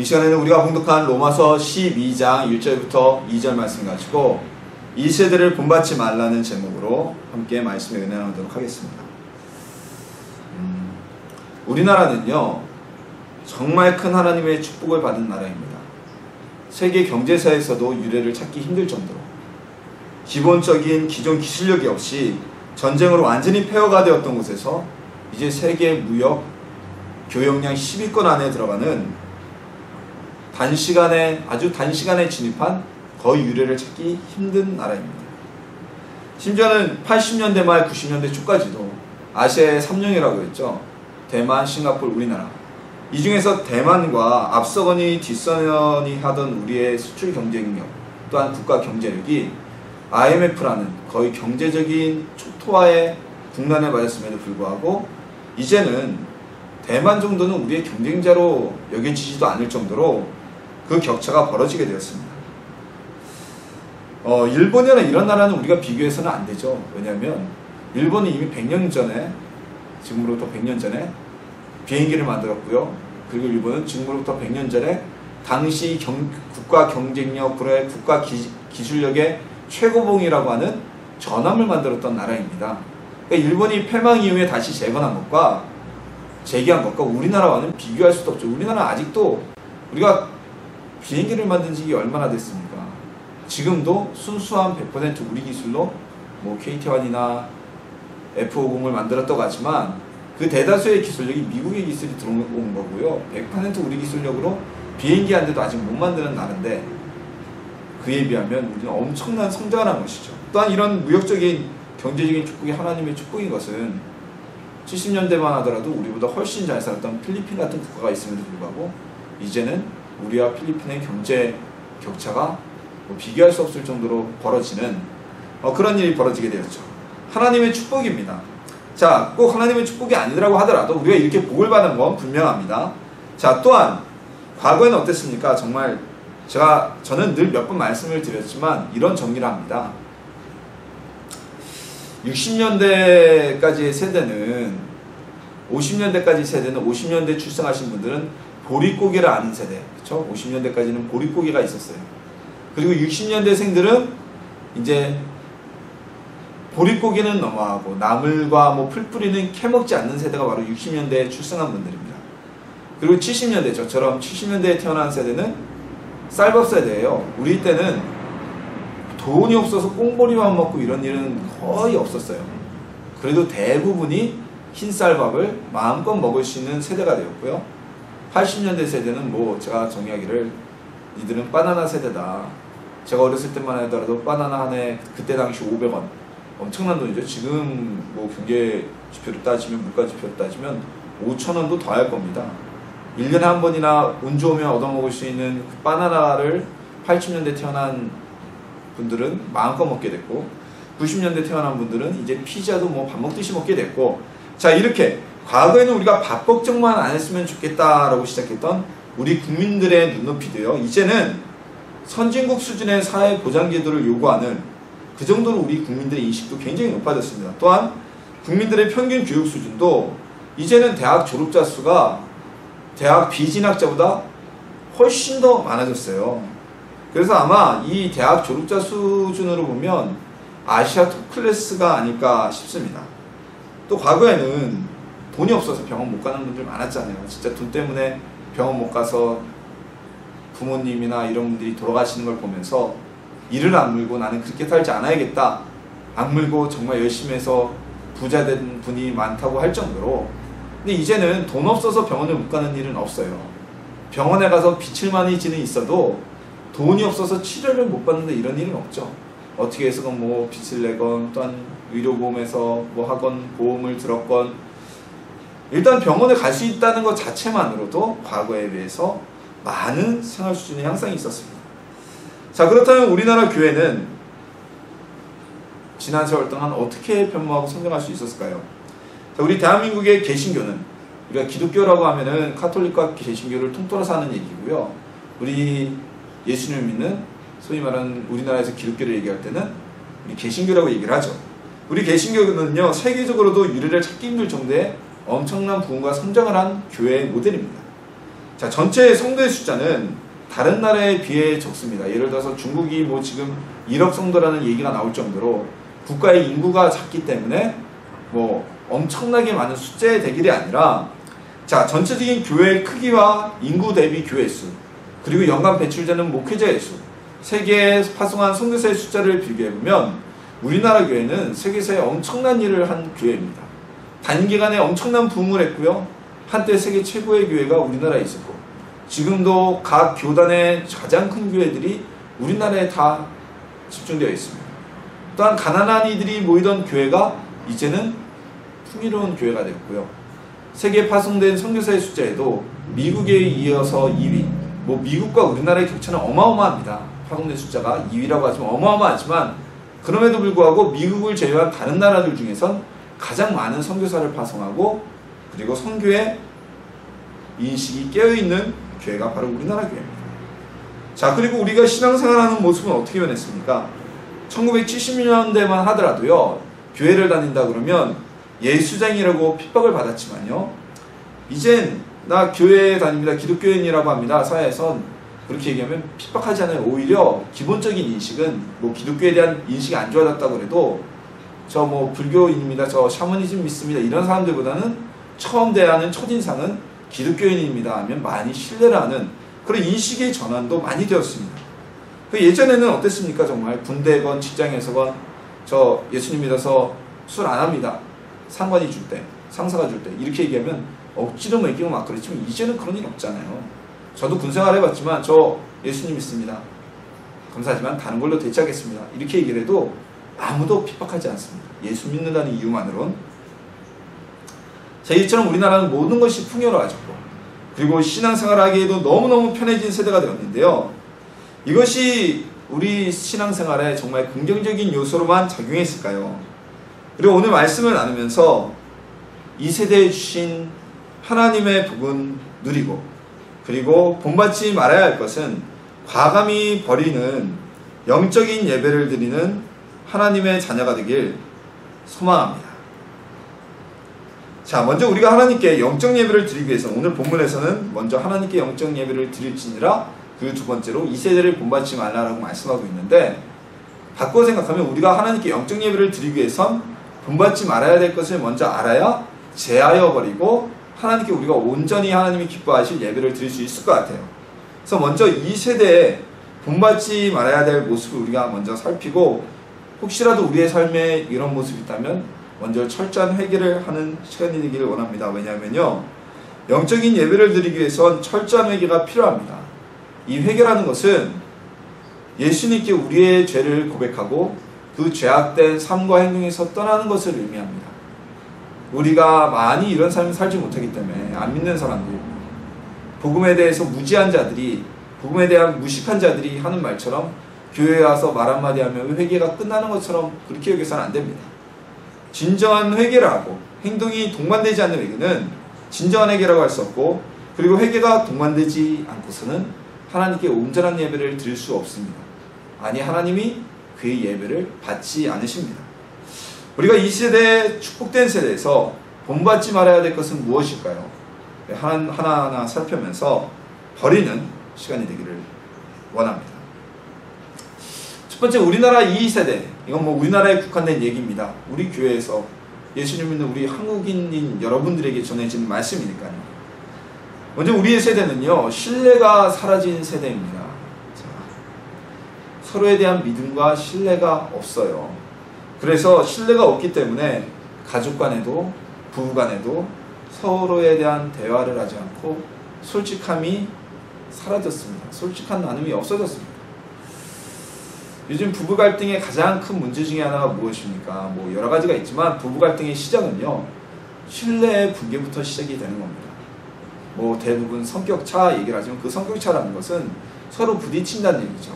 이 시간에는 우리가 봉독한 로마서 12장 1절부터 2절 말씀 가지고 이 세대를 본받지 말라는 제목으로 함께 말씀에 은혜 나누도록 하겠습니다. 우리나라는요 정말 큰 하나님의 축복을 받은 나라입니다. 세계 경제사에서도 유례를 찾기 힘들 정도로 기본적인 기존 기술력이 없이 전쟁으로 완전히 폐허가 되었던 곳에서 이제 세계 무역 교역량 10위권 안에 들어가는 아주 단시간에 진입한 거의 유례를 찾기 힘든 나라입니다. 심지어는 80년대 말 90년대 초까지도 아시아의 3영이라고 했죠. 대만, 싱가포르, 우리나라. 이 중에서 대만과 앞서거니 뒷서거니 하던 우리의 수출 경쟁력 또한 국가 경제력이 IMF라는 거의 경제적인 초토화의 국난에 맞았음에도 불구하고 이제는 대만 정도는 우리의 경쟁자로 여겨지지도 않을 정도로 그 격차가 벌어지게 되었습니다. 일본이나 이런 나라는 우리가 비교해서는 안 되죠. 왜냐하면 일본은 이미 100년 전에, 지금으로부터 100년 전에 비행기를 만들었고요. 그리고 일본은 지금으로부터 100년 전에 당시 국가 경쟁력, 국가 기술력의 최고봉이라고 하는 전함을 만들었던 나라입니다. 그러니까 일본이 패망 이후에 다시 재건한 것과 재기한 것과 우리나라와는 비교할 수도 없죠. 우리나라는 아직도 우리가 비행기를 만든 지 얼마나 됐습니까? 지금도 순수한 100% 우리 기술로 뭐 KT-1이나 F-50을 만들었다고 하지만 그 대다수의 기술력이 미국의 기술이 들어온 거고요. 100% 우리 기술력으로 비행기 한 대도 아직 못 만드는 나라인데 그에 비하면 우리는 엄청난 성장을 한 것이죠. 또한 이런 무역적인 경제적인 축복이 하나님의 축복인 것은 70년대만 하더라도 우리보다 훨씬 잘 살았던 필리핀 같은 국가가 있음에도 불구하고 이제는 우리와 필리핀의 경제 격차가 비교할 수 없을 정도로 벌어지는 그런 일이 벌어지게 되었죠. 하나님의 축복입니다. 자, 꼭 하나님의 축복이 아니라고 하더라도 우리가 이렇게 복을 받은 건 분명합니다. 자, 또한 과거에는 어땠습니까? 정말 저는 늘 몇 번 말씀을 드렸지만 이런 정리를 합니다. 60년대까지의 세대는 50년대까지 세대는 50년대 출생하신 분들은 보릿고개를 아는 세대, 그렇죠? 50년대까지는 보릿고개가 있었어요. 그리고 60년대생들은 이제 보릿고개는 넘어가고 나물과 풀 뿌리는 캐먹지 않는 세대가 바로 60년대에 출생한 분들입니다. 그리고 70년대, 저처럼 70년대에 태어난 세대는 쌀밥 세대예요. 우리 때는 돈이 없어서 꽁보리만 먹고 이런 일은 거의 없었어요. 그래도 대부분이 흰 쌀밥을 마음껏 먹을 수 있는 세대가 되었고요. 80년대 세대는 제가 정의하기를 이들은 바나나 세대다. 제가 어렸을 때만 하더라도 바나나 한 해 그때 당시 500원. 엄청난 돈이죠. 지금 경제 지표로 따지면, 물가 지표로 따지면 5,000원도 더 할 겁니다. 1년에 한 번이나 운 좋으면 얻어먹을 수 있는 그 바나나를 80년대 태어난 분들은 마음껏 먹게 됐고 90년대 태어난 분들은 이제 피자도 밥 먹듯이 먹게 됐고 자, 이렇게 과거에는 우리가 밥 걱정만 안 했으면 좋겠다라고 시작했던 우리 국민들의 눈높이도요. 이제는 선진국 수준의 사회 보장 제도를 요구하는 그 정도로 우리 국민들의 인식도 굉장히 높아졌습니다. 또한 국민들의 평균 교육 수준도 이제는 대학 졸업자 수가 대학 비진학자보다 훨씬 더 많아졌어요. 그래서 아마 이 대학 졸업자 수준으로 보면 아시아 톱 클래스가 아닐까 싶습니다. 또 과거에는 돈이 없어서 병원 못 가는 분들 많았잖아요. 진짜 돈 때문에 병원 못 가서 부모님이나 이런 분들이 돌아가시는 걸 보면서 이를 악물고 나는 그렇게 살지 않아야겠다. 악물고 정말 열심히 해서 부자 된 분이 많다고 할 정도로. 근데 이제는 돈 없어서 병원을 못 가는 일은 없어요. 병원에 가서 빚을 많이 지는 있어도 돈이 없어서 치료를 못 받는다 이런 일은 없죠. 어떻게 해서건 빚을 내건 또한 의료보험에서 하건 보험을 들었건 일단 병원에 갈 수 있다는 것 자체만으로도 과거에 비해서 많은 생활 수준의 향상이 있었습니다. 자, 그렇다면 우리나라 교회는 지난 세월 동안 어떻게 변모하고 성장할 수 있었을까요? 자, 우리 대한민국의 개신교는 우리가 기독교라고 하면은 카톨릭과 개신교를 통틀어서 하는 얘기고요. 우리 예수님을 믿는 소위 말하는 우리나라에서 기독교를 얘기할 때는 우리 개신교라고 얘기를 하죠. 우리 개신교는요 세계적으로도 유례를 찾기 힘들 정도의 엄청난 부흥과 성장을 한 교회의 모델입니다. 자, 전체 성도의 숫자는 다른 나라에 비해 적습니다. 예를 들어서 중국이 뭐 지금 1억 성도라는 얘기가 나올 정도로 국가의 인구가 작기 때문에 뭐 엄청나게 많은 숫자의 대결이 아니라, 자, 전체적인 교회의 크기와 인구 대비 교회 수, 그리고 연간 배출되는 목회자의 수, 세계에 파송한 선교사의 숫자를 비교해보면 우리나라 교회는 세계사에 엄청난 일을 한 교회입니다. 단기간에 엄청난 부흥을 했고요. 한때 세계 최고의 교회가 우리나라에 있었고, 지금도 각 교단의 가장 큰 교회들이 우리나라에 다 집중되어 있습니다. 또한 가난한 이들이 모이던 교회가 이제는 풍요로운 교회가 됐고요. 세계에 파송된 선교사의 숫자에도 미국에 이어서 2위, 뭐 미국과 우리나라의 격차는 어마어마합니다. 파송된 숫자가 2위라고 하지만 어마어마하지만, 그럼에도 불구하고 미국을 제외한 다른 나라들 중에선 가장 많은 선교사를 파송하고, 그리고 선교의 인식이 깨어있는 교회가 바로 우리나라 교회입니다. 자, 그리고 우리가 신앙생활하는 모습은 어떻게 변했습니까? 1970년대만 하더라도요, 교회를 다닌다 그러면 예수장이라고 핍박을 받았지만요, 이젠 나 교회에 다닙니다, 기독교인이라고 합니다, 사회에선 그렇게 얘기하면 핍박하지 않아요. 오히려 기본적인 인식은, 뭐 기독교에 대한 인식이 안 좋아졌다고 해도 저 뭐 불교인입니다, 저 샤머니즘 믿습니다, 이런 사람들보다는 처음 대하는 첫인상은 기독교인입니다 하면 많이 신뢰를 하는 그런 인식의 전환도 많이 되었습니다. 그 예전에는 어땠습니까? 정말 군대건 직장에서건 저 예수님 믿어서 술 안 합니다, 상관이 줄 때, 상사가 줄 때, 이렇게 얘기하면 억지로 먹이고 막 그랬지만 이제는 그런 일 없잖아요. 저도 군생활 해봤지만 저 예수님 믿습니다, 감사하지만 다른 걸로 대체하겠습니다, 이렇게 얘기를 해도 아무도 핍박하지 않습니다. 예수 믿는다는 이유만으론. 자, 이처럼 우리나라는 모든 것이 풍요로워졌고, 그리고 신앙생활하기에도 너무너무 편해진 세대가 되었는데요, 이것이 우리 신앙생활에 정말 긍정적인 요소로만 작용했을까요? 그리고 오늘 말씀을 나누면서 이 세대에 주신 하나님의 복은 누리고, 그리고 본받지 말아야 할 것은 과감히 버리는 영적인 예배를 드리는 하나님의 자녀가 되길 소망합니다. 자, 먼저 우리가 하나님께 영적 예배를 드리기 위해서 오늘 본문에서는 먼저 하나님께 영적 예배를 드릴지니라, 그 두 번째로 이 세대를 본받지 말라라고 말씀하고 있는데, 바꿔 생각하면 우리가 하나님께 영적 예배를 드리기 위해선 본받지 말아야 될 것을 먼저 알아야 제하여 버리고 하나님께 우리가 온전히 하나님이 기뻐하실 예배를 드릴 수 있을 것 같아요. 그래서 먼저 이 세대에 본받지 말아야 될 모습을 우리가 먼저 살피고, 혹시라도 우리의 삶에 이런 모습이 있다면 먼저 철저한 회개를 하는 시간이 되기를 원합니다. 왜냐하면요, 영적인 예배를 드리기 위해선 철저한 회개가 필요합니다. 이 회개라는 것은 예수님께 우리의 죄를 고백하고 그 죄악된 삶과 행동에서 떠나는 것을 의미합니다. 우리가 많이 이런 삶을 살지 못하기 때문에 안 믿는 사람들, 복음에 대해서 무지한 자들이, 복음에 대한 무식한 자들이 하는 말처럼 교회에 와서 말 한마디 하면 회개가 끝나는 것처럼 그렇게 여겨서는 안 됩니다. 진정한 회개를 하고 행동이 동반되지 않는 회개는 진정한 회개라고 할 수 없고, 그리고 회개가 동반되지 않고서는 하나님께 온전한 예배를 드릴 수 없습니다. 아니, 하나님이 그의 예배를 받지 않으십니다. 우리가 이 세대, 축복된 세대에서 본받지 말아야 될 것은 무엇일까요? 하나하나 살펴면서 버리는 시간이 되기를 원합니다. 첫 번째, 우리나라 2세대, 이건 뭐 우리나라에 국한된 얘기입니다. 우리 교회에서 예수님 믿는 우리 한국인인 여러분들에게 전해지는 말씀이니까요. 먼저 우리의 세대는요, 신뢰가 사라진 세대입니다. 자, 서로에 대한 믿음과 신뢰가 없어요. 그래서 신뢰가 없기 때문에 가족 간에도 부부 간에도 서로에 대한 대화를 하지 않고 솔직함이 사라졌습니다. 솔직한 나눔이 없어졌습니다. 요즘 부부 갈등의 가장 큰 문제 중에 하나가 무엇입니까? 뭐 여러 가지가 있지만 부부 갈등의 시작은요, 신뢰의 붕괴부터 시작이 되는 겁니다. 뭐 대부분 성격차 얘기를 하지만 그 성격차라는 것은 서로 부딪힌다는 얘기죠.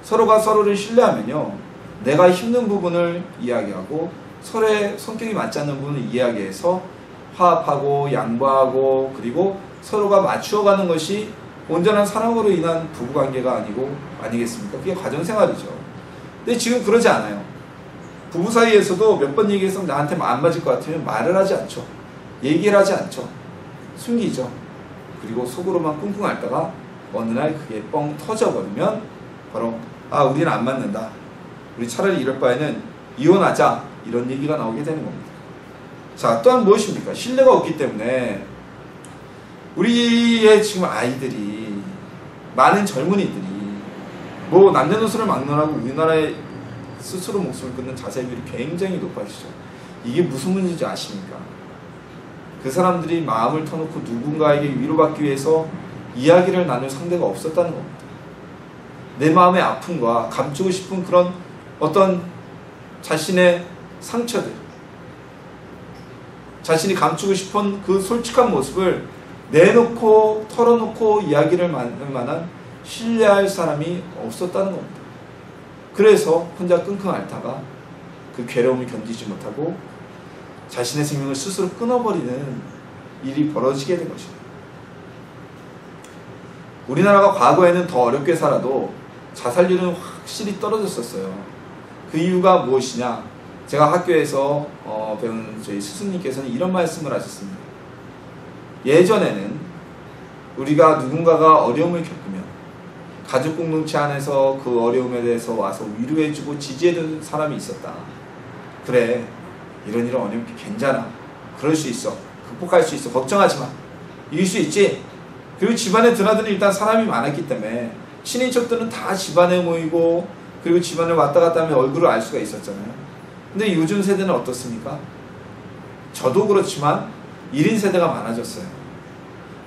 서로가 서로를 신뢰하면요, 내가 힘든 부분을 이야기하고 서로의 성격이 맞지 않는 부분을 이야기해서 화합하고 양보하고, 그리고 서로가 맞추어가는 것이 온전한 사랑으로 인한 부부관계가 아니겠습니까? 그게 가정생활이죠. 근데 지금 그러지 않아요. 부부 사이에서도 몇 번 얘기해서 나한테 안 맞을 것 같으면 말을 하지 않죠. 얘기를 하지 않죠. 숨기죠. 그리고 속으로만 끙끙 앓다가 어느 날 그게 뻥 터져버리면 바로 우리는 안 맞는다, 우리 차라리 이럴 바에는 이혼하자, 이런 얘기가 나오게 되는 겁니다. 자, 또한 무엇입니까? 신뢰가 없기 때문에 우리의 지금 아이들이, 많은 젊은이들이 뭐 남녀노소를 막론하고 우리나라의 스스로 목숨을 끊는 자살률이 굉장히 높아지죠. 이게 무슨 문제인지 아십니까? 그 사람들이 마음을 터놓고 누군가에게 위로받기 위해서 이야기를 나눌 상대가 없었다는 겁니다. 내 마음의 아픔과 감추고 싶은 그런 어떤 자신의 상처들, 자신이 감추고 싶은 그 솔직한 모습을 내놓고 털어놓고 이야기를 나눌 만한 신뢰할 사람이 없었다는 겁니다. 그래서 혼자 끙끙 앓다가 그 괴로움을 견디지 못하고 자신의 생명을 스스로 끊어버리는 일이 벌어지게 된 것입니다. 우리나라가 과거에는 더 어렵게 살아도 자살률은 확실히 떨어졌었어요. 그 이유가 무엇이냐? 제가 학교에서 배운 저희 스승님께서는 이런 말씀을 하셨습니다. 예전에는 우리가 누군가가 어려움을 겪으면 가족 공동체 안에서 그 어려움에 대해서 와서 위로해주고 지지해주는 사람이 있었다. 그래, 이런 어려움 괜찮아, 그럴 수 있어, 극복할 수 있어, 걱정하지 마, 이길 수 있지. 그리고 집안에 드나드는 일단 사람이 많았기 때문에 친인척들은 다 집안에 모이고, 그리고 집안을 왔다 갔다 하면 얼굴을 알 수가 있었잖아요. 근데 요즘 세대는 어떻습니까? 저도 그렇지만 1인 세대가 많아졌어요.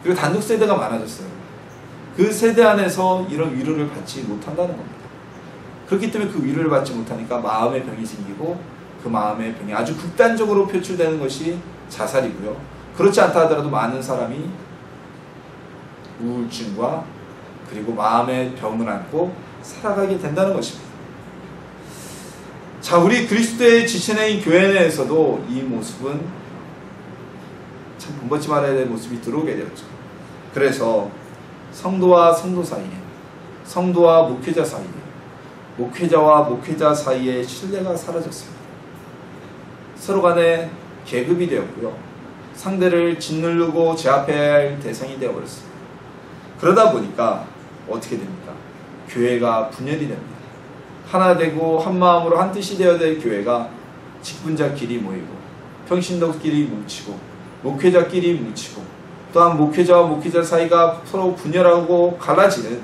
그리고 단독 세대가 많아졌어요. 그 세대 안에서 이런 위로를 받지 못한다는 겁니다. 그렇기 때문에 그 위로를 받지 못하니까 마음의 병이 생기고, 그 마음의 병이 아주 극단적으로 표출되는 것이 자살이고요. 그렇지 않다 하더라도 많은 사람이 우울증과 그리고 마음의 병을 안고 살아가게 된다는 것입니다. 자, 우리 그리스도의 지체인 교회 내에서도 이 모습은 참 본받지 말아야 될 모습이 들어오게 되었죠. 그래서 성도와 성도 사이에, 성도와 목회자 사이에, 목회자와 목회자 사이에 신뢰가 사라졌습니다. 서로 간에 계급이 되었고요. 상대를 짓누르고 제압해야 할 대상이 되어버렸습니다. 그러다 보니까 어떻게 됩니까? 교회가 분열이 됩니다. 하나 되고 한 마음으로 한 뜻이 되어야 될 교회가 직분자끼리 모이고, 평신도끼리 뭉치고, 목회자끼리 뭉치고, 또한 목회자와 목회자 사이가 서로 분열하고 갈라지는,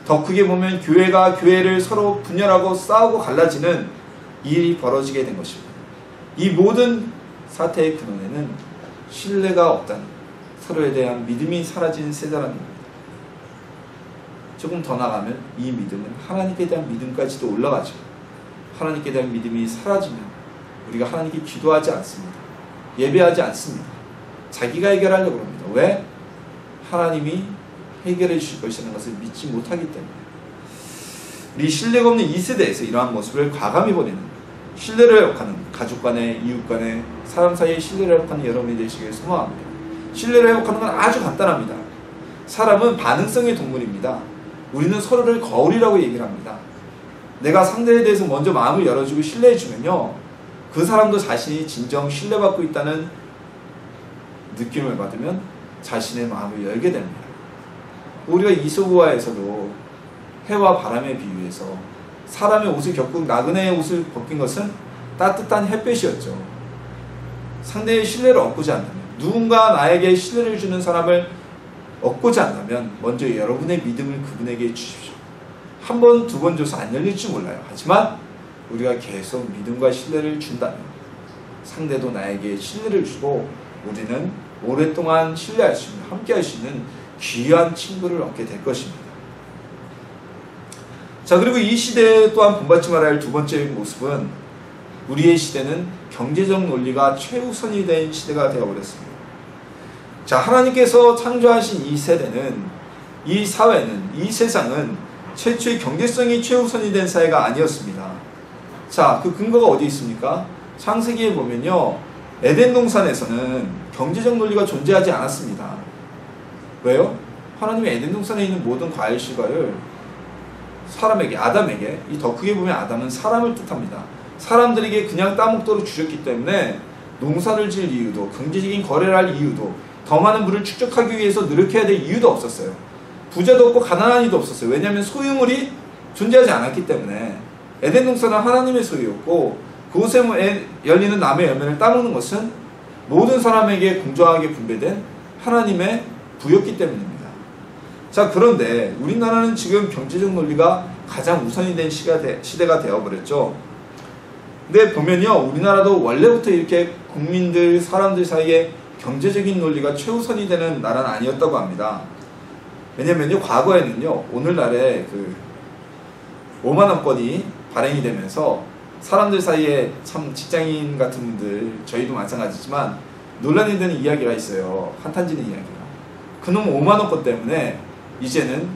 더 크게 보면 교회가 교회를 서로 분열하고 싸우고 갈라지는 일이 벌어지게 된 것입니다. 이 모든 사태의 근원에는 신뢰가 없다는, 서로에 대한 믿음이 사라진 세대라는 겁니다. 조금 더 나가면 이 믿음은 하나님께 대한 믿음까지도 올라가죠. 하나님께 대한 믿음이 사라지면 우리가 하나님께 기도하지 않습니다. 예배하지 않습니다. 자기가 해결하려고 합니다. 왜? 하나님이 해결해 주실 것이라는 것을 믿지 못하기 때문에. 우리 신뢰가 없는 이 세대에서 이러한 모습을 과감히 버리는, 신뢰를 회복하는, 가족 간에, 이웃 간에, 사람 사이에 신뢰를 회복하는 여러분이 되시길 소망합니다. 신뢰를 회복하는 건 아주 간단합니다. 사람은 반응성의 동물입니다. 우리는 서로를 거울이라고 얘기를 합니다. 내가 상대에 대해서 먼저 마음을 열어주고 신뢰해주면요, 그 사람도 자신이 진정 신뢰받고 있다는 느낌을 받으면 자신의 마음을 열게 됩니다. 우리가 이소부화에서도 해와 바람에 비유해서 사람의 옷을 겪고 나그네의 옷을 벗긴 것은 따뜻한 햇볕이었죠. 상대의 신뢰를 얻고자 한다면, 누군가 나에게 신뢰를 주는 사람을 얻고자 한다면 먼저 여러분의 믿음을 그분에게 주십시오. 한 번, 두 번 줘서 안 열릴지 몰라요. 하지만 우리가 계속 믿음과 신뢰를 준다면 상대도 나에게 신뢰를 주고 우리는 오랫동안 신뢰할 수 있는, 함께 할 수 있는 귀한 친구를 얻게 될 것입니다. 자, 그리고 이 시대에 또한 본받지 말아야 할 두 번째 모습은, 우리의 시대는 경제적 논리가 최우선이 된 시대가 되어버렸습니다. 자, 하나님께서 창조하신 이 세대는, 이 사회는, 이 세상은 최초의 경제성이 최우선이 된 사회가 아니었습니다. 자, 그 근거가 어디 있습니까? 창세기에 보면요, 에덴 동산에서는 경제적 논리가 존재하지 않았습니다. 왜요? 하나님이 에덴 동산에 있는 모든 과일 실과를 사람에게, 아담에게, 이 더 크게 보면 아담은 사람을 뜻합니다. 사람들에게 그냥 따먹도록 주셨기 때문에 농사를 지을 이유도, 경제적인 거래를 할 이유도, 더 많은 부를 축적하기 위해서 노력해야 될 이유도 없었어요. 부자도 없고 가난한 이도 없었어요. 왜냐하면 소유물이 존재하지 않았기 때문에. 에덴 동산은 하나님의 소유였고 그곳에 열리는 남의 열매를 따먹는 것은 모든 사람에게 공정하게 분배된 하나님의 부였기 때문입니다. 자, 그런데 우리나라는 지금 경제적 논리가 가장 우선이 된 시대가 되어버렸죠. 근데 보면요, 우리나라도 원래부터 이렇게 국민들, 사람들 사이에 경제적인 논리가 최우선이 되는 나라는 아니었다고 합니다. 왜냐면요, 과거에는요, 오늘날에 그 5만원권이 발행이 되면서 사람들 사이에 참 직장인 같은 분들, 저희도 마찬가지지만 논란이 되는 이야기가 있어요. 한탄지는 이야기가. 그놈 5만원권 때문에 이제는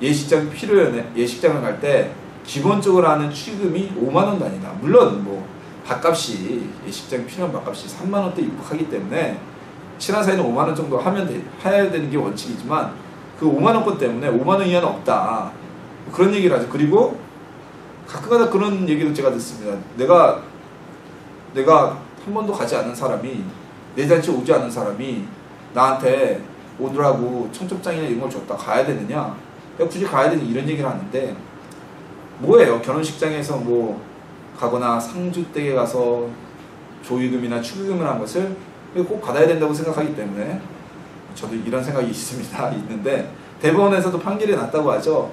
예식장을 갈 때 기본적으로 하는 축의금이 5만원 단위다. 물론 뭐 밥값이, 예식장 필요한 밥값이 3만원대 육박하기 때문에 친한 사이는 5만원 정도 해야 되는 게 원칙이지만 그 5만원권 때문에 5만원 이하는 없다. 그런 얘기를 하죠. 그리고 가끔가다 그런 얘기도 제가 듣습니다. 내가 한 번도 가지 않은 사람이, 내 잔치에 오지 않은 사람이 나한테 오더라고 청첩장이나 이런 걸 줬다 가야 되느냐? 굳이 가야 되는 이런 얘기를 하는데, 뭐예요? 결혼식장에서 뭐 가거나 상주댁에 가서 조의금이나 축의금을 한 것을 꼭 받아야 된다고 생각하기 때문에, 저도 이런 생각이 있는데 대법원에서도 판결이 났다고 하죠.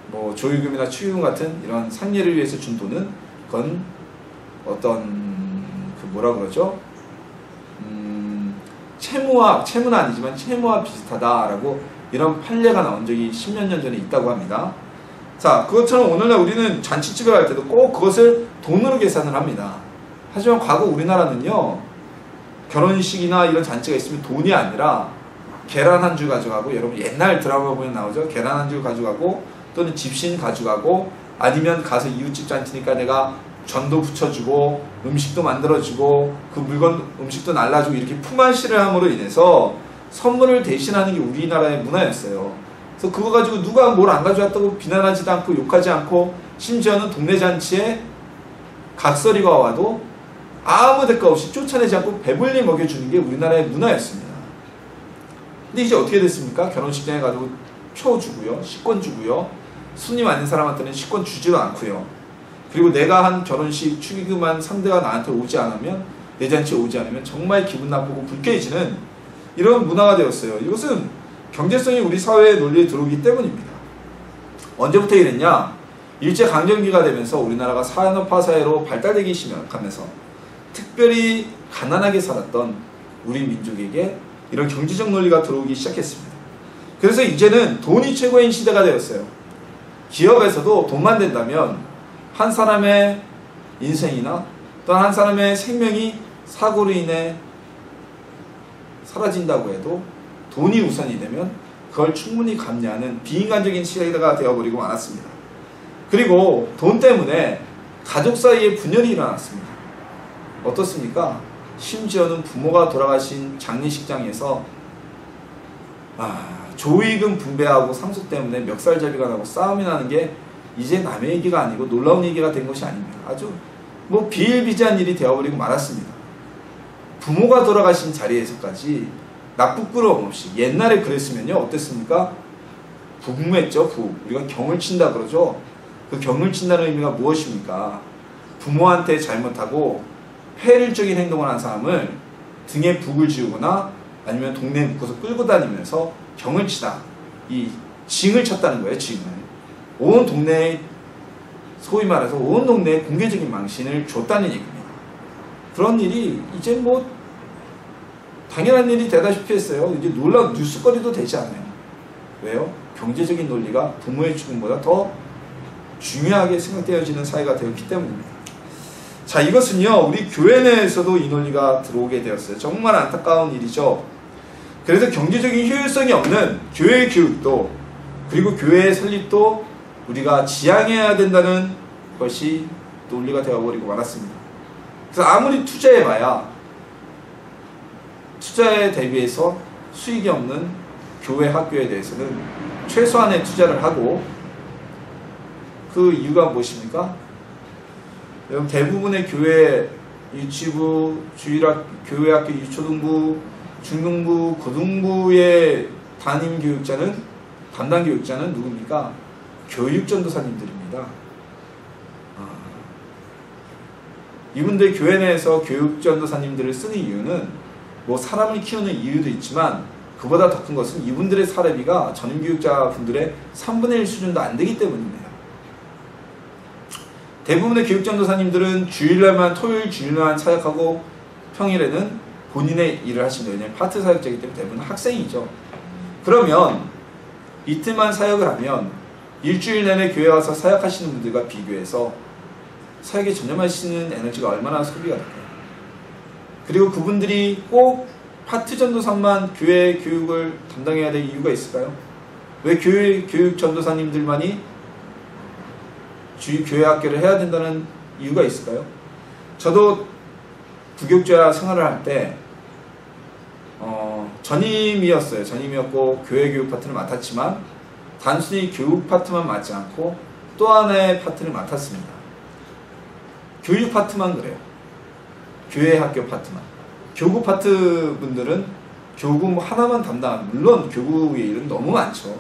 뭐 조의금이나 축의금 같은 이런 상례를 위해서 준 돈은 그건 어떤 그 뭐라 그러죠? 채무는 아니지만 채무와 비슷하다라고 이런 판례가 나온 적이 10몇 년 전에 있다고 합니다. 자, 그것처럼 오늘날 우리는 잔치집에 갈 때도 꼭 그것을 돈으로 계산을 합니다. 하지만 과거 우리나라는요, 결혼식이나 이런 잔치가 있으면 돈이 아니라 계란 한 줄 가져가고, 여러분 옛날 드라마 보면 나오죠? 계란 한 줄 가져가고 또는 집신 가져가고, 아니면 가서 이웃집 잔치니까 내가 전도 붙여주고 음식도 만들어주고 그 물건 음식도 날라주고 이렇게 품앗이를 함으로 인해서 선물을 대신하는 게 우리나라의 문화였어요. 그래서 그거 가지고 누가 뭘 안 가져왔다고 비난하지도 않고 욕하지 않고, 심지어는 동네 잔치에 각설이가 와도 아무 대가 없이 쫓아내지 않고 배불리 먹여주는 게 우리나라의 문화였습니다. 근데 이제 어떻게 됐습니까? 결혼식장에 가지고 표 주고요, 식권 주고요, 손이 많은 사람한테는 식권 주지도 않고요. 그리고 내가 한 결혼식 축의금 한 상대가 나한테 오지 않으면, 내 잔치에 오지 않으면 정말 기분 나쁘고 불쾌해지는 이런 문화가 되었어요. 이것은 경제성이 우리 사회의 논리에 들어오기 때문입니다. 언제부터 이랬냐? 일제강점기가 되면서 우리나라가 산업화 사회로 발달되기 시작하면서 특별히 가난하게 살았던 우리 민족에게 이런 경제적 논리가 들어오기 시작했습니다. 그래서 이제는 돈이 최고인 시대가 되었어요. 기업에서도 돈만 된다면 한 사람의 인생이나 또는 한 사람의 생명이 사고로 인해 사라진다고 해도 돈이 우선이 되면 그걸 충분히 감내하는 비인간적인 시대가 되어버리고 말았습니다. 그리고 돈 때문에 가족 사이에 분열이 일어났습니다. 어떻습니까? 심지어는 부모가 돌아가신 장례식장에서 조의금 분배하고 상속 때문에 멱살잡이가 나고 싸움이 나는 게 이제 남의 얘기가 아니고 놀라운 얘기가 된 것이 아닙니다. 아주 뭐 비일비재한 일이 되어버리고 말았습니다. 부모가 돌아가신 자리에서까지 나쁘끄러움 없이, 옛날에 그랬으면요 어땠습니까? 부흥했죠. 우리가 경을 친다 그러죠. 그 경을 친다는 의미가 무엇입니까? 부모한테 잘못하고 폐륜적인 행동을 한 사람을 등에 북을 지우거나 아니면 동네에 묶어서 끌고 다니면서 경을 치다, 이 징을 쳤다는 거예요. 징을. 온 동네에, 소위 말해서 온 동네에 공개적인 망신을 줬다는 얘기입니다. 그런 일이 이제 뭐 당연한 일이 되다시피 했어요. 이제 놀라운 뉴스거리도 되지 않아요. 왜요? 경제적인 논리가 부모의 죽음보다 더 중요하게 생각되어지는 사회가 되었기 때문입니다. 자, 이것은요 우리 교회 내에서도 이 논리가 들어오게 되었어요. 정말 안타까운 일이죠. 그래서 경제적인 효율성이 없는 교회 교육도, 그리고 교회의 설립도 우리가 지양해야 된다는 것이 논리가 되어버리고 말았습니다. 그래서 아무리 투자해봐야 투자에 대비해서 수익이 없는 교회 학교에 대해서는 최소한의 투자를 하고, 그 이유가 무엇입니까? 여러분, 대부분의 교회 유치부, 교회 학교 유초등부, 중등부, 고등부의 담당 교육자는 누굽니까? 교육전도사님들입니다. 이분들 교회 내에서 교육전도사님들을 쓰는 이유는 뭐 사람을 키우는 이유도 있지만 그보다 더 큰 것은 이분들의 사례비가 전임교육자 분들의 3분의 1 수준도 안 되기 때문입니다. 대부분의 교육전도사님들은 주일날만, 토요일 주일날만 사역하고 평일에는 본인의 일을 하십니다. 왜냐하면 파트 사역자이기 때문에 대부분 학생이죠. 그러면 이틀만 사역을 하면 일주일 내내 교회 와서 사역하시는 분들과 비교해서 사역에 전념하시는 에너지가 얼마나 소비가 될까요? 그리고 그분들이 꼭 파트 전도사만 교회 교육을 담당해야 될 이유가 있을까요? 왜 교육 전도사님들만이 교회 학교를 해야 된다는 이유가 있을까요? 저도 부교육자 생활을 할 때 전임이었어요. 전임이었고 교회 교육 파트를 맡았지만 단순히 교육 파트만 맡지 않고 또 하나의 파트를 맡았습니다. 교육 파트만 그래요. 교회 학교 파트만. 교구 파트 분들은 교구 하나만 담당, 물론 교구의 일은 너무 많죠.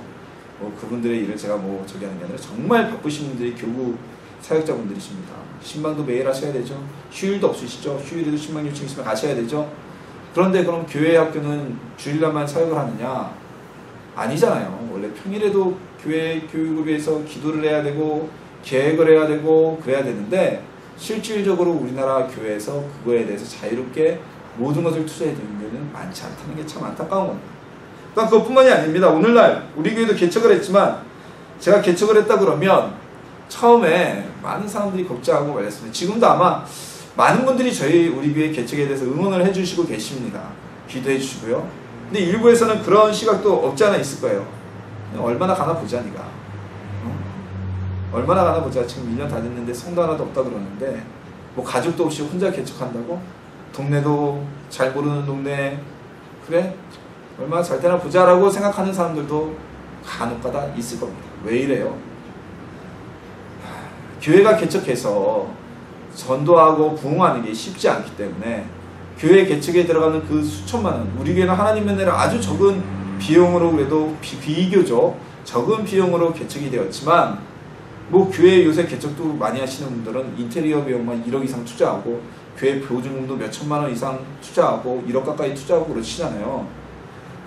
그분들의 일을 제가 저기 하는 게 아니라 정말 바쁘신 분들이 교구 사역자분들이십니다. 신방도 매일 하셔야 되죠. 휴일도 없으시죠. 휴일에도 신방 요청 있으면 가셔야 되죠. 그런데 그럼 교회 학교는 주일날만 사역을 하느냐? 아니잖아요. 원래 평일에도 교회 교육을 위해서 기도를 해야 되고 계획을 해야 되고 그래야 되는데 실질적으로 우리나라 교회에서 그거에 대해서 자유롭게 모든 것을 투자해야 되는 경우는 많지 않다는 게 참 안타까운 겁니다. 그러니까 그것뿐만이 아닙니다. 오늘날 우리 교회도 개척을 했지만 제가 개척을 했다 그러면 처음에 많은 사람들이 걱정하고 말했습니다. 지금도 아마 많은 분들이 우리 교회 개척에 대해서 응원을 해주시고 계십니다. 기도해 주시고요. 근데 일부에서는 그런 시각도 없지 않아 있을 거예요. 얼마나 가나 보자 니가. 얼마나 가나 보자. 지금 1년 다 됐는데 성도 하나도 없다 그러는데 뭐 가족도 없이 혼자 개척한다고? 동네도 잘 모르는 동네 그래? 얼마나 잘 되나 보자 라고 생각하는 사람들도 간혹가다 있을 겁니다. 왜 이래요? 교회가 개척해서 전도하고 부흥하는 게 쉽지 않기 때문에 교회 개척에 들어가는 그 수천만 원, 우리 교회는 하나님 은혜로 아주 적은 비용으로 그래도 비교적 적은 비용으로 개척이 되었지만 뭐 교회 요새 개척도 많이 하시는 분들은 인테리어 비용만 1억 이상 투자하고 교회 보증금도 몇 천만 원 이상 투자하고 1억 가까이 투자하고 그러시잖아요.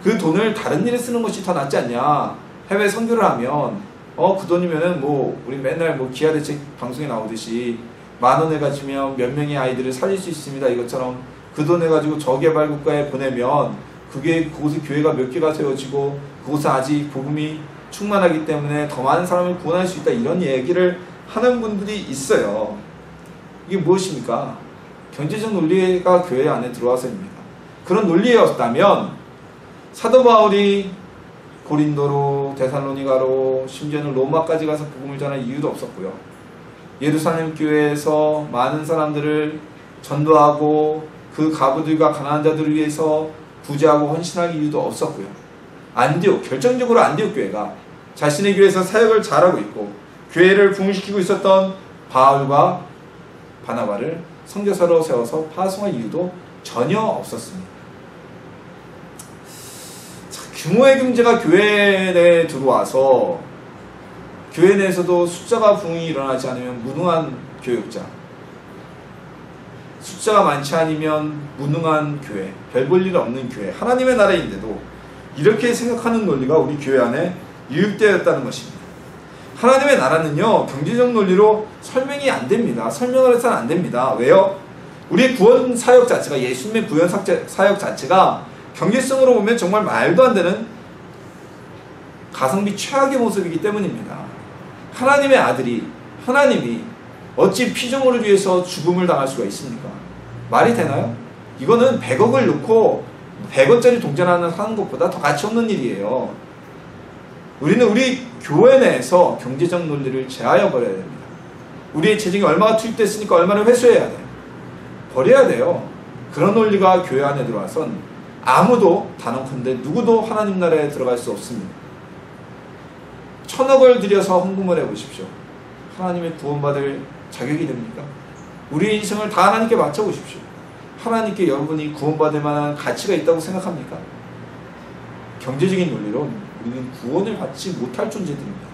그 돈을 다른 일에 쓰는 것이 더 낫지 않냐. 해외 선교를 하면 그 돈이면은 우리 맨날 기아대책 방송에 나오듯이 10,000원을 가지면 몇 명의 아이들을 살릴 수 있습니다. 이것처럼 그 돈을 가지고 저개발 국가에 보내면 그곳에 교회가 몇 개가 세워지고 그곳은 아직 복음이 충만하기 때문에 더 많은 사람을 구원할 수 있다. 이런 얘기를 하는 분들이 있어요. 이게 무엇입니까? 경제적 논리가 교회 안에 들어와서입니다. 그런 논리였다면 사도 바울이 고린도로, 데살로니가로, 심지어는 로마까지 가서 복음을 전할 이유도 없었고요. 예루살렘 교회에서 많은 사람들을 전도하고 그 가부들과 가난한 자들을 위해서 구제하고 헌신할 이유도 없었고요. 결정적으로 안디옥 교회가 자신의 교회에서 사역을 잘하고 있고 교회를 부흥시키고 있었던 바울과 바나바를 선교사로 세워서 파송할 이유도 전혀 없었습니다. 규모의 경제가 교회 내에 들어와서 교회 내에서도 숫자가 부흥이 일어나지 않으면 무능한 교육자, 숫자가 많지 않으면 무능한 교회, 별 볼 일 없는 교회, 하나님의 나라인데도 이렇게 생각하는 논리가 우리 교회 안에 유입되었다는 것입니다. 하나님의 나라는요, 경제적 논리로 설명이 안 됩니다. 설명을 해서는 안 됩니다. 왜요? 우리의 구원 사역 자체가, 예수님의 구원 사역 자체가 경제성으로 보면 정말 말도 안 되는 가성비 최악의 모습이기 때문입니다. 하나님의 아들이, 하나님이 어찌 피조물을 위해서 죽음을 당할 수가 있습니까? 말이 되나요? 이거는 100억을 넣고 100원짜리 동전 하나 사는 것보다 더 가치 없는 일이에요. 우리는 우리 교회 내에서 경제적 논리를 제하여 버려야 됩니다. 우리의 재정이 얼마가 투입됐으니까 얼마를 회수해야 돼요. 버려야 돼요. 그런 논리가 교회 안에 들어와선 아무도, 단언컨대 누구도 하나님 나라에 들어갈 수 없습니다. 1,000억을 들여서 헌금을 해보십시오. 하나님의 구원받을 자격이 됩니까? 우리의 인생을 다 하나님께 바쳐보십시오. 하나님께 여러분이 구원받을 만한 가치가 있다고 생각합니까? 경제적인 논리로 우리는 구원을 받지 못할 존재들입니다.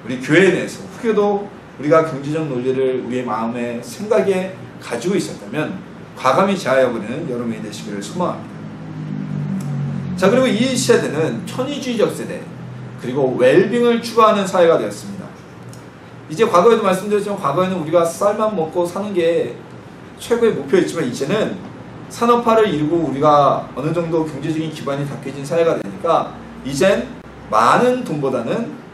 우리 교회 내에서 혹여도 우리가 경제적 논리를 우리의 마음에 생각에 가지고 있었다면 과감히 제하여버리는 여러분이 되시기를 소망합니다. 자, 그리고 이 세대는 편의주의적 세대, 그리고 웰빙을 추구하는 사회가 되었습니다. 이제 과거에도 말씀드렸지만 과거에는 우리가 쌀만 먹고 사는 게 최고의 목표였지만 이제는 산업화를 이루고 우리가 어느 정도 경제적인 기반이 닦여진 사회가 되니까 이젠 많은 돈보다는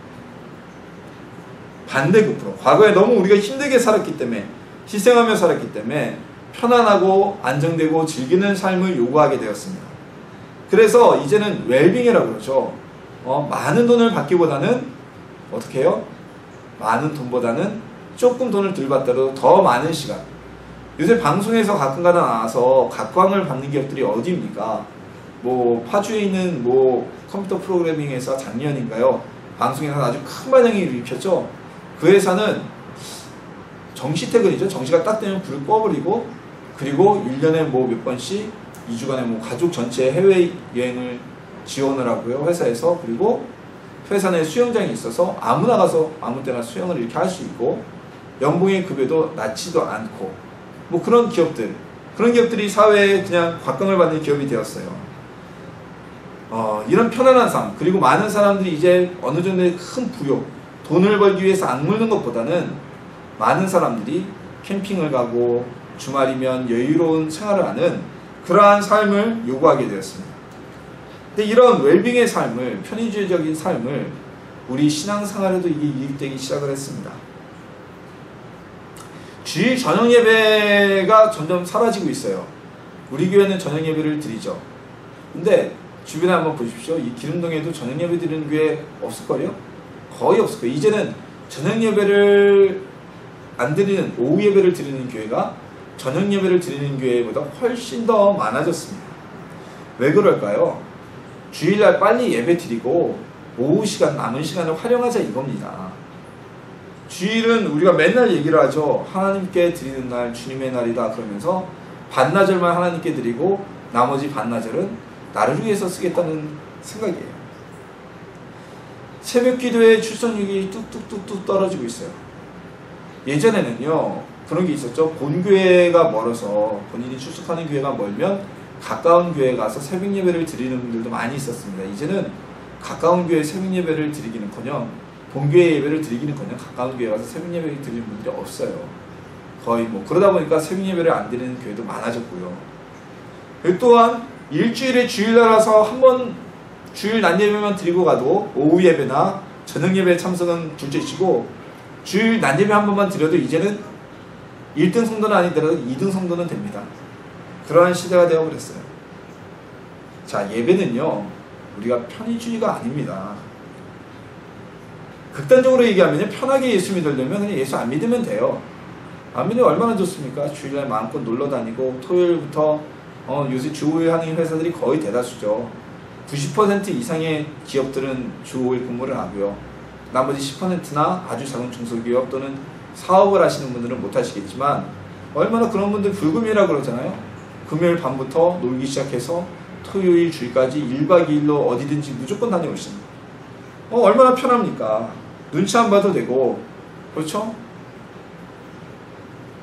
반대급으로, 과거에 너무 우리가 힘들게 살았기 때문에, 희생하며 살았기 때문에 편안하고 안정되고 즐기는 삶을 요구하게 되었습니다. 그래서 이제는 웰빙이라고 그러죠. 많은 돈을 받기보다는 어떻게 해요? 많은 돈보다는 조금 돈을 덜 받더라도 더 많은 시간. 요새 방송에서 가끔가다 나와서 각광을 받는 기업들이 어디입니까? 뭐 파주에 있는 뭐 컴퓨터 프로그래밍 회사 작년인가요? 방송에서 아주 큰 반향이 일으켰죠. 그 회사는 정시퇴근이죠. 정시가 딱 되면 불을 꺼버리고, 그리고 1년에 뭐 몇 번씩 2주간에 뭐 가족 전체 해외여행을 지원을 하고요, 회사에서. 그리고 회사 내 수영장이 있어서 아무나 가서 아무 때나 수영을 이렇게 할 수 있고, 연봉의 급여도 낮지도 않고, 뭐 그런 기업들이 사회에 그냥 곽광을 받는 기업이 되었어요. 이런 편안한 삶, 그리고 많은 사람들이 이제 어느 정도의 큰 부요, 돈을 벌기 위해서 악물는 것보다는 많은 사람들이 캠핑을 가고 주말이면 여유로운 생활을 하는 그러한 삶을 요구하게 되었습니다. 근데 이런 웰빙의 삶을, 편의주의적인 삶을 우리 신앙생활에도 이게 이익되기 시작을 했습니다. 주일 저녁 예배가 점점 사라지고 있어요. 우리 교회는 저녁 예배를 드리죠. 근데 주변에 한번 보십시오. 이 기름동에도 저녁 예배 드리는 교회 없을걸요? 거의 없을 거예요. 이제는 저녁 예배를 안 드리는, 오후 예배를 드리는 교회가 저녁 예배를 드리는 교회보다 훨씬 더 많아졌습니다. 왜 그럴까요? 주일날 빨리 예배 드리고 오후 시간, 남은 시간을 활용하자 이겁니다. 주일은 우리가 맨날 얘기를 하죠. 하나님께 드리는 날, 주님의 날이다 그러면서 반나절만 하나님께 드리고 나머지 반나절은 나를 위해서 쓰겠다는 생각이에요. 새벽 기도의 출석률이 뚝뚝뚝뚝 떨어지고 있어요. 예전에는요, 그런 게 있었죠. 본교회가 멀어서, 본인이 출석하는 교회가 멀면 가까운 교회에 가서 새벽 예배를 드리는 분들도 많이 있었습니다. 이제는 가까운 교회 새벽 예배를 드리기는커녕, 본교회 예배를 드리기는커녕 가까운 교회에 가서 새벽 예배를 드리는 분들이 없어요. 거의 뭐 그러다 보니까 새벽 예배를 안 드리는 교회도 많아졌고요. 또한 일주일에 주일날 와서 한번 주일 낮 예배만 드리고 가도 오후 예배나 저녁 예배 참석은 둘째치고, 주일 낮 예배 한 번만 드려도 이제는 1등 성도는 아니더라도 2등 성도는 됩니다. 그러한 시대가 되어버렸어요. 자, 예배는요, 우리가 편의주의가 아닙니다. 극단적으로 얘기하면 편하게 예수 믿으려면 그냥 예수 안 믿으면 돼요. 안 믿으면 얼마나 좋습니까? 주일날 마음껏 놀러 다니고, 토요일부터 요새 주 5일 하는 회사들이 거의 대다수죠. 90% 이상의 기업들은 주 5일 근무를 하고요. 나머지 10%나 아주 작은 중소기업 또는 사업을 하시는 분들은 못하시겠지만, 얼마나 그런 분들 불금이라고 그러잖아요. 금요일 밤부터 놀기 시작해서 토요일 주일까지 1박 2일로 어디든지 무조건 다녀오십니다. 얼마나 편합니까? 눈치 안 봐도 되고, 그렇죠?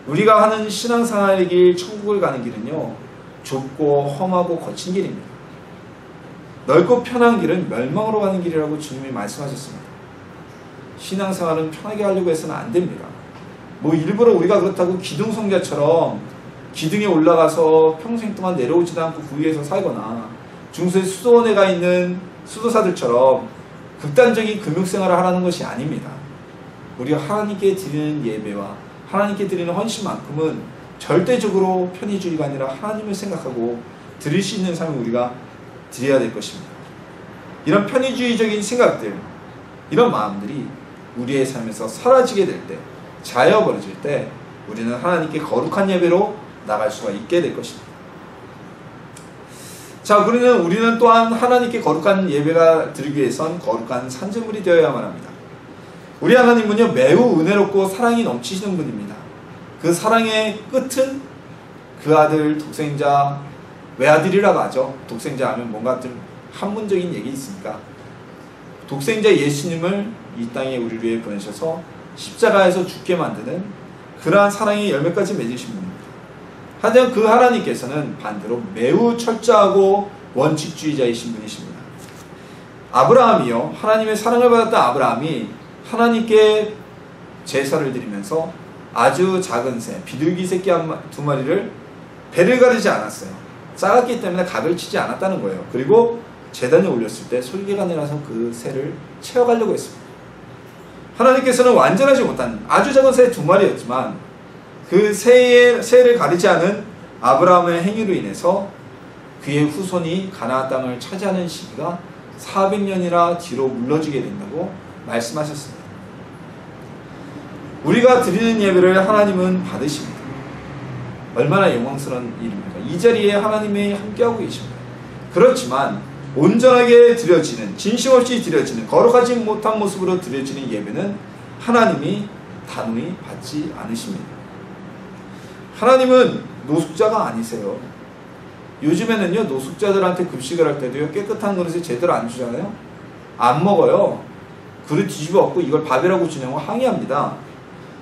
우리가 하는 신앙생활의 길, 천국을 가는 길은요, 좁고 험하고 거친 길입니다. 넓고 편한 길은 멸망으로 가는 길이라고 주님이 말씀하셨습니다. 신앙생활은 편하게 하려고 해서는 안 됩니다. 뭐 일부러 우리가 그렇다고 기둥성자처럼 기둥에 올라가서 평생 동안 내려오지도 않고 그 위에서 살거나, 중세 수도원에 가 있는 수도사들처럼 극단적인 금욕생활을 하라는 것이 아닙니다. 우리가 하나님께 드리는 예배와 하나님께 드리는 헌신만큼은 절대적으로 편의주의가 아니라 하나님을 생각하고 드릴 수 있는 삶을 우리가 드려야 될 것입니다. 이런 편의주의적인 생각들, 이런 마음들이 우리의 삶에서 사라지게 될 때, 자여버려질 때 우리는 하나님께 거룩한 예배로 나갈 수가 있게 될 것입니다. 자, 우리는 또한 하나님께 거룩한 예배가 드리기 위해선 거룩한 산재물이 되어야만 합니다. 우리 하나님은요, 매우 은혜롭고 사랑이 넘치시는 분입니다. 그 사랑의 끝은 그 아들 독생자, 외아들이라고 하죠. 독생자 하면 뭔가 좀 학문적인 얘기 있으니까 독생자 예수님을 이 땅에 우리를 위해 보내셔서 십자가에서 죽게 만드는 그러한 사랑의 열매까지 맺으신 분입니다. 하지만 그 하나님께서는 반대로 매우 철저하고 원칙주의자이신 분이십니다. 아브라함이요, 하나님의 사랑을 받았던 아브라함이 하나님께 제사를 드리면서 아주 작은 새, 비둘기 새끼 두 마리를 배를 가르지 않았어요. 작았기 때문에 각을 치지 않았다는 거예요. 그리고 제단에 올렸을 때 솔개가 내려서 그 새를 채워가려고 했습니다. 하나님께서는 완전하지 못한 아주 작은 새 두 마리였지만 그 새를 가리지 않은 아브라함의 행위로 인해서 그의 후손이 가나안 땅을 차지하는 시기가 400년이나 뒤로 물러지게 된다고 말씀하셨습니다. 우리가 드리는 예배를 하나님은 받으십니다. 얼마나 영광스러운 일입니까? 이 자리에 하나님이 함께하고 계십니다. 그렇지만 온전하게 드려지는, 진심 없이 드려지는, 거룩하지 못한 모습으로 드려지는 예배는 하나님이 단호히 받지 않으십니다. 하나님은 노숙자가 아니세요. 요즘에는요, 노숙자들한테 급식을 할 때도요, 깨끗한 그릇에 제대로 안 주잖아요. 안 먹어요. 그릇 뒤집어 엎고 이걸 밥이라고 주냐고 항의합니다.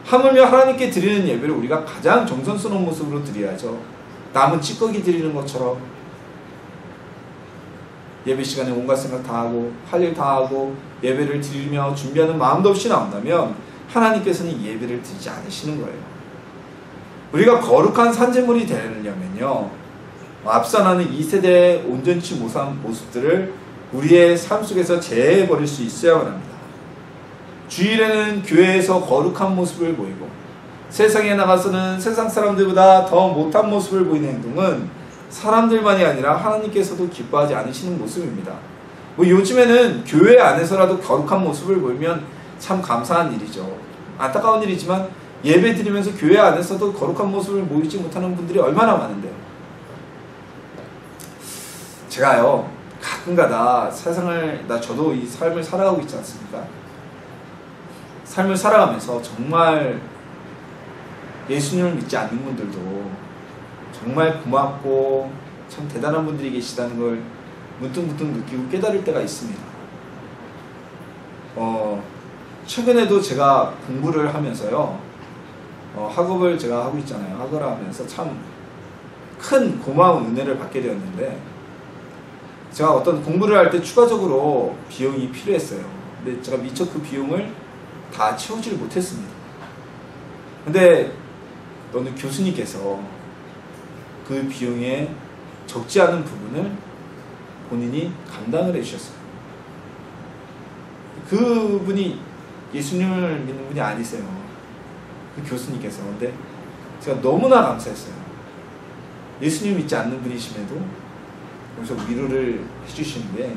하물며 하나님께 드리는 예배를 우리가 가장 정성스러운 모습으로 드려야죠. 남은 찌꺼기 드리는 것처럼 예배 시간에 온갖 생각 다 하고 할 일 다 하고 예배를 드리며 준비하는 마음도 없이 나온다면 하나님께서는 예배를 드리지 않으시는 거예요. 우리가 거룩한 산제물이 되려면요, 앞서 나는 이 세대의 온전치 못한 모습들을 우리의 삶 속에서 제해버릴 수 있어야만 합니다. 주일에는 교회에서 거룩한 모습을 보이고 세상에 나가서는 세상 사람들보다 더 못한 모습을 보이는 행동은 사람들만이 아니라 하나님께서도 기뻐하지 않으시는 모습입니다. 뭐 요즘에는 교회 안에서라도 거룩한 모습을 보이면 참 감사한 일이죠. 안타까운 일이지만 예배 드리면서 교회 안에서도 거룩한 모습을 보이지 못하는 분들이 얼마나 많은데요. 제가요, 가끔가다 저도 이 삶을 살아가고 있지 않습니까? 삶을 살아가면서 정말 예수님을 믿지 않는 분들도 정말 고맙고 참 대단한 분들이 계시다는 걸 문득문득 느끼고 깨달을 때가 있습니다. 최근에도 제가 공부를 하면서요, 학업을 제가 하고 있잖아요. 학업을 하면서 참 큰 고마운 은혜를 받게 되었는데, 제가 어떤 공부를 할 때 추가적으로 비용이 필요했어요. 근데 제가 미처 그 비용을 다 채우지를 못했습니다. 근데 어느 교수님께서 그 비용에 적지 않은 부분을 본인이 감당을 해주셨어요. 그분이 예수님을 믿는 분이 아니세요. 그 교수님께서. 근데 제가 너무나 감사했어요. 예수님 믿지 않는 분이심에도 여기서 위로를 해주시는데,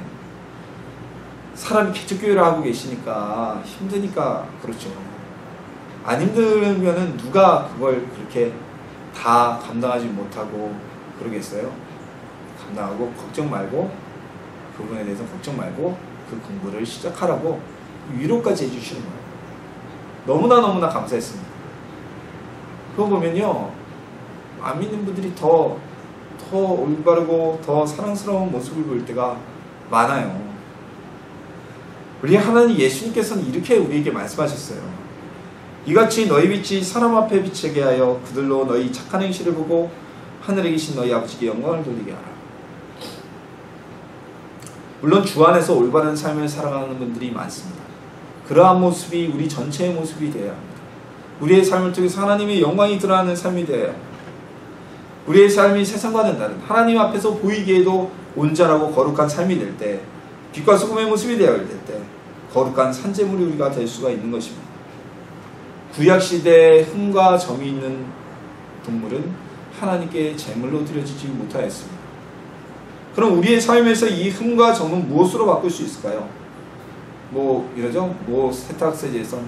사람이 개척교회를 하고 계시니까 힘드니까 그렇죠. 안 힘들면은 누가 그걸 그렇게 다 감당하지 못하고 그러겠어요? 감당하고 걱정 말고, 그분에 대해서 걱정 말고 그 공부를 시작하라고 위로까지 해주시는 거예요. 너무나 감사했습니다. 그거 보면요, 안 믿는 분들이 더 올바르고 더 사랑스러운 모습을 보일 때가 많아요. 우리 하나님 예수님께서는 이렇게 우리에게 말씀하셨어요. 이같이 너희 빛이 사람 앞에 비치게 하여 그들로 너희 착한 행실을 보고 하늘에 계신 너희 아버지께 영광을 돌리게 하라. 물론 주 안에서 올바른 삶을 살아가는 분들이 많습니다. 그러한 모습이 우리 전체의 모습이 되어야 합니다. 우리의 삶을 통해서 하나님의 영광이 드러나는 삶이 되어야 합니다. 우리의 삶이 세상과는 다른 하나님 앞에서 보이기에도 온전하고 거룩한 삶이 될 때, 빛과 소금의 모습이 되어야 될 때 거룩한 산제물이 우리가 될 수가 있는 것입니다. 구약시대에 흠과 점이 있는 동물은 하나님께 제물로 드려지지 못하였습니다. 그럼 우리의 삶에서 이 흠과 점은 무엇으로 바꿀 수 있을까요? 이러죠? 세탁세제선,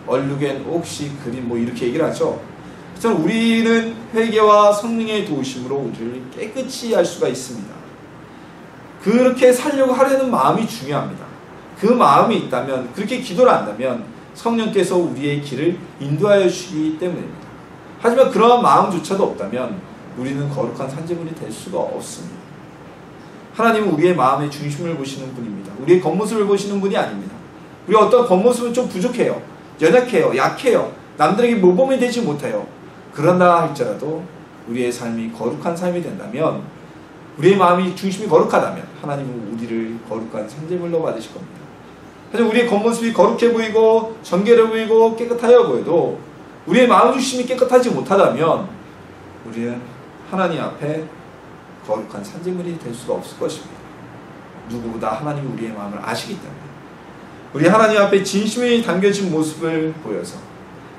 얼룩엔 옥시, 그림, 이렇게 얘기를 하죠. 그래서 우리는 회개와 성령의 도우심으로 우리를 깨끗이 할 수가 있습니다. 그렇게 살려고 하려는 마음이 중요합니다. 그 마음이 있다면, 그렇게 기도를 한다면 성령께서 우리의 길을 인도하여 주시기 때문입니다. 하지만 그러한 마음조차도 없다면 우리는 거룩한 산재물이 될 수가 없습니다. 하나님은 우리의 마음의 중심을 보시는 분입니다. 우리의 겉모습을 보시는 분이 아닙니다. 우리가 어떤 겉모습은 좀 부족해요. 연약해요. 약해요. 남들에게 모범이 되지 못해요. 그런다 할지라도 우리의 삶이 거룩한 삶이 된다면, 우리의 마음이 중심이 거룩하다면 하나님은 우리를 거룩한 산재물로 받으실 겁니다. 하지만 우리의 겉모습이 거룩해 보이고 정결해 보이고 깨끗하여 보여도 우리의 마음 중심이 깨끗하지 못하다면 우리는 하나님 앞에 거룩한 산재물이 될 수가 없을 것입니다. 누구보다 하나님이 우리의 마음을 아시기 때문에 우리 하나님 앞에 진심이 담겨진 모습을 보여서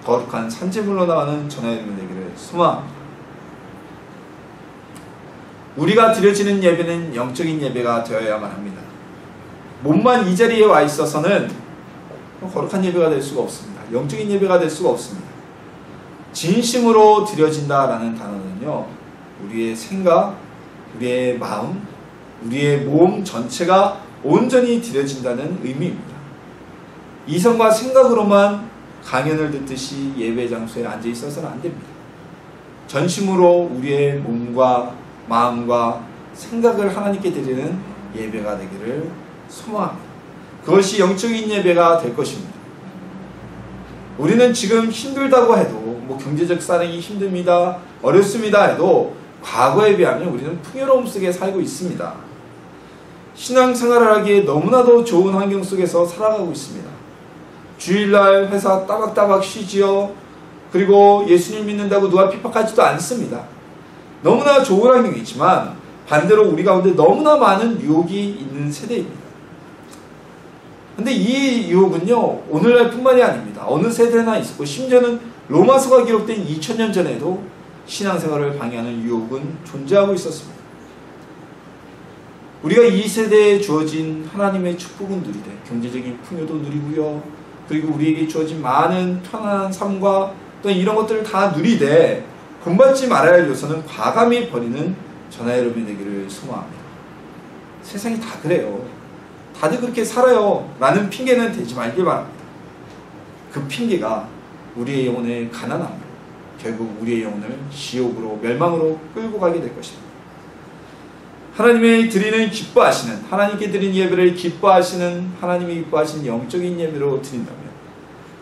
거룩한 산재물로 나가는 저나 여러분 되기를 소망합니다. 우리가 드려지는 예배는 영적인 예배가 되어야만 합니다. 몸만 이 자리에 와 있어서는 거룩한 예배가 될 수가 없습니다. 영적인 예배가 될 수가 없습니다. 진심으로 드려진다라는 단어는요, 우리의 생각, 우리의 마음, 우리의 몸 전체가 온전히 드려진다는 의미입니다. 이성과 생각으로만 강연을 듣듯이 예배 장소에 앉아 있어서는 안 됩니다. 전심으로 우리의 몸과 마음과 생각을 하나님께 드리는 예배가 되기를 소망합니다. 그것이 영적인 예배가 될 것입니다. 우리는 지금 힘들다고 해도, 경제적 사정이 힘듭니다, 어렵습니다 해도 과거에 비하면 우리는 풍요로움 속에 살고 있습니다. 신앙생활을 하기에 너무나도 좋은 환경 속에서 살아가고 있습니다. 주일날 회사 따박따박 쉬지요. 그리고 예수님 믿는다고 누가 핍박하지도 않습니다. 너무나 좋은 환경이지만 반대로 우리 가운데 너무나 많은 유혹이 있는 세대입니다. 근데 이 유혹은요, 오늘날 뿐만이 아닙니다. 어느 세대나 있었고, 심지어는 로마서가 기록된 2000년 전에도 신앙생활을 방해하는 유혹은 존재하고 있었습니다. 우리가 이 세대에 주어진 하나님의 축복은 누리되 경제적인 풍요도 누리고요, 그리고 우리에게 주어진 많은 편안한 삶과 또 이런 것들을 다 누리되 본받지 말아야 할 요소는 과감히 버리는 저나 여러분이 되기를 소망합니다. 세상이 다 그래요. 다들 그렇게 살아요 라는 핑계는 대지 말길 바랍니다. 그 핑계가 우리의 영혼의 가난함, 결국 우리의 영혼을 지옥으로, 멸망으로 끌고 가게 될 것입니다. 하나님의 드리는 기뻐하시는, 하나님께 드린 예배를 기뻐하시는, 하나님이 기뻐하시는 영적인 예배로 드린다면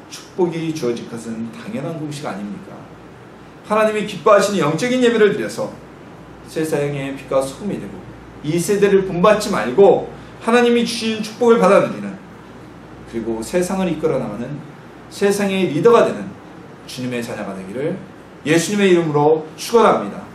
축복이 주어질 것은 당연한 공식 아닙니까? 하나님이 기뻐하시는 영적인 예배를 드려서 세상의 빛과 소금이 되고 이 세대를 본받지 말고 하나님이 주신 축복을 받아들이는, 그리고 세상을 이끌어 나가는 세상의 리더가 되는 주님의 자녀가 되기를 예수님의 이름으로 축원합니다.